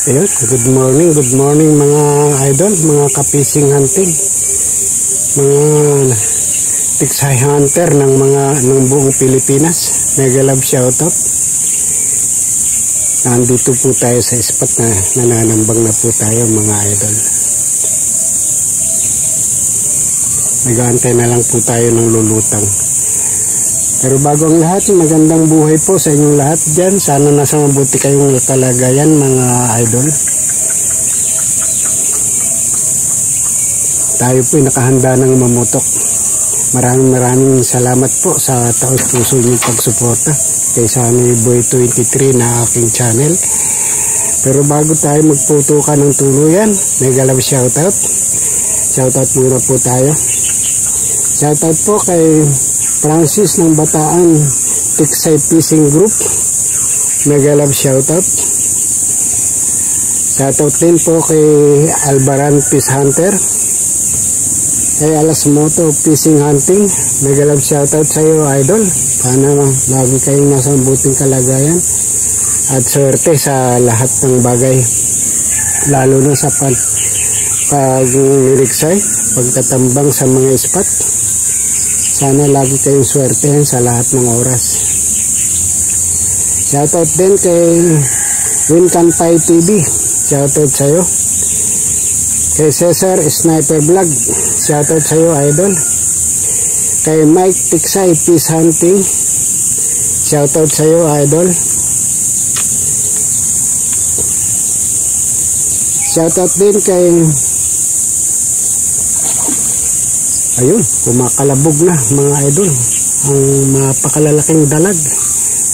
Ayun, good morning mga idol, mga kapising hunting, mga tiksay hunter ng buong Pilipinas. Mega love shoutout. Nandito po tayo sa spot na nananambang na po tayo mga idol. Nag-aantay na lang po tayo ng lulutang. Pero bago ang lahat, magandang buhay po sa inyong lahat dyan. Sana nasa mabuti kayong kalagayan mga idol. Tayo po ay nakahanda ng mamutok. Maraming salamat po sa taos puso niyong pagsuporta kay Sunny Boy 23 na aking channel. Pero bago tayo magputukan ng tuluyan, mega love shoutout. Shoutout muna po tayo. Shoutout po kay Francis ng Bataan Tiksay Fishing Group. Mega love shoutout. Shoutout din po kay Albaran Fish Hunter, kay Alas Moto Fishing Hunting. Mega love shoutout sa iyo idol. Sana lagi kayong nasa mabuting kalagayan at swerte sa lahat ng bagay, lalo na sa pag-niriksay, pagtatambang sa mga spot. Sana lagi kayong swertehan sa lahat ng oras. Shoutout din kay Wincanpay TV. Shoutout sa iyo. Kay Cesar Sniper Vlog. Shoutout sa iyo idol. Kay Mike Tiksay Fish Hunting. Shoutout sa iyo idol. Shoutout din kay ayun, kumakalabog na mga idol ang mapakalalaking dalag.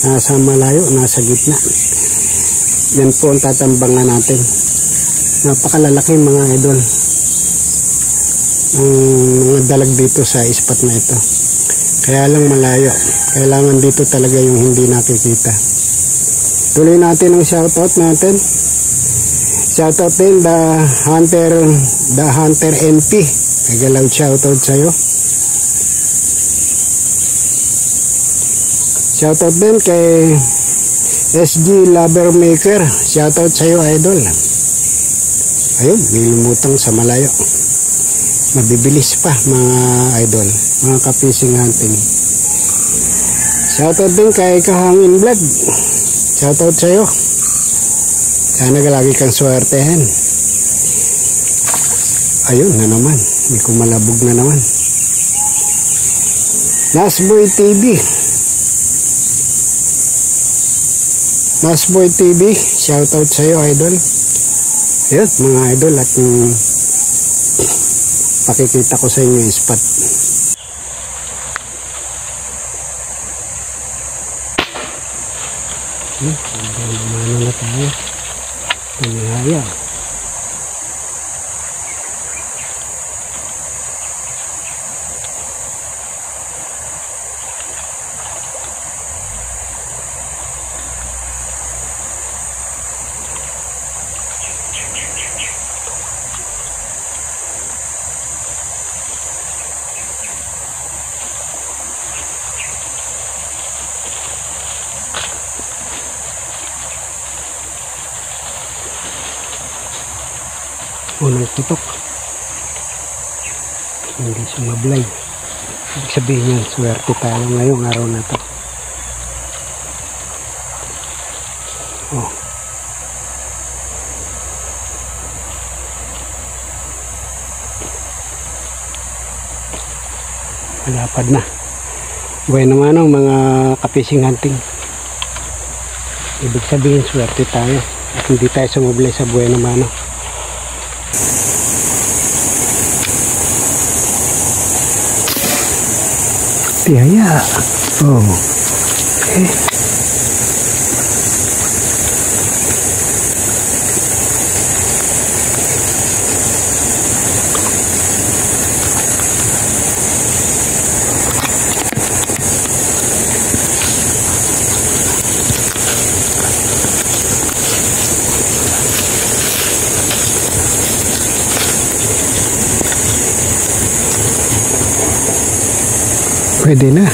Nasa malayo, nasa gitna. Yan po ang tatambangan natin. Napakalalaking mga idol ang mga dalag dito sa spot na ito. Kaya lang malayo. Kailangan dito talaga yung hindi nakikita. Tuloy natin ang shoutout natin. Shoutout din The Hunter NP. Mega love shoutout sa'yo. Shoutout din kay SG Lover Maker. Shoutout sa'yo idol. Ayun, may lumutang sa malayo. Mabibilis pa mga idol, mga kapising hunting. Shoutout din kay Kahangin Vlog. Shoutout sa'yo. Sana lagi kang swertehan. Ayun na naman, may kumalabog na naman. Nasboy TV. Nasboy TV, shoutout sa iyo idol. Ayun mga idol, at pakikita ko sa inyo yung spot. Ano na tayo? Tumihaya. Unang putok, hindi sumablay. Ibig sabihin yan, swerte tayo ngayong araw na to. Oh. Malapad na. Bueno naman mga kapising hunting. Ibig sabihin swerte tayo at hindi tayo sumablay sa bueno mano. Tihaya. Oh. Okay. Pwede na.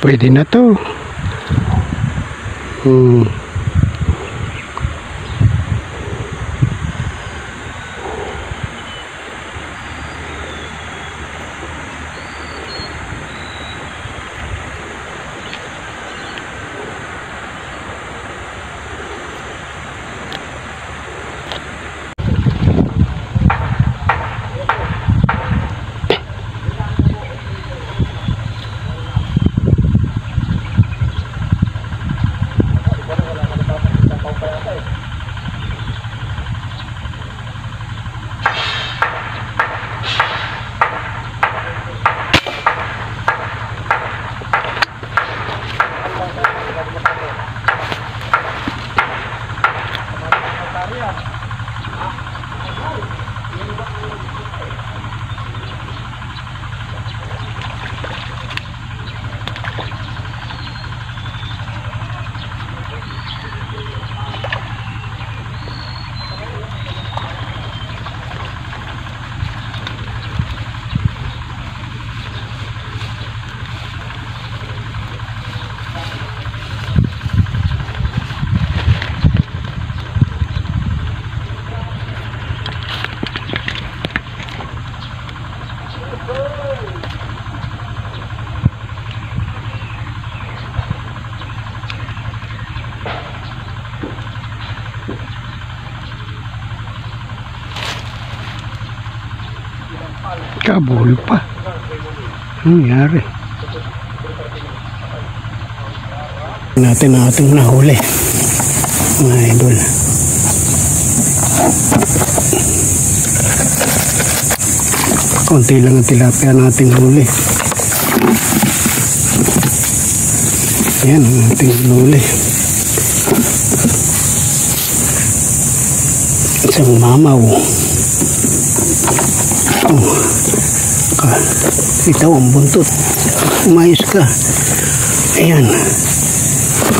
Pwede na to. Kabul pa. Nangyari. Natin nahuli. Mga idol. Konti lang ang tilapia natin huli. Yan ang ating huli. Isang mamaw. Itaw ang buntot. Umayos ka. Ayan.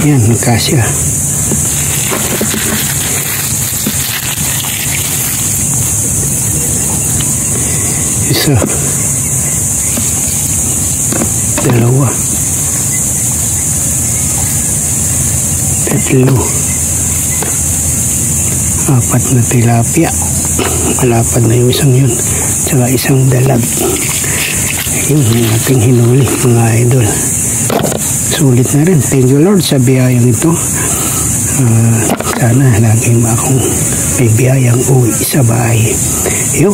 Ayan, nagkasya. Isa. Dalawa. Tatlo. Apat na tilapia. Malapad na yung isang yun. Tsaka isang dalag. Yun yung ating hinuli, mga idol. Sulit na rin. Thank you Lord sa biyayang ito. Sana laging akong may biyayang uwi sa bahay. Yun.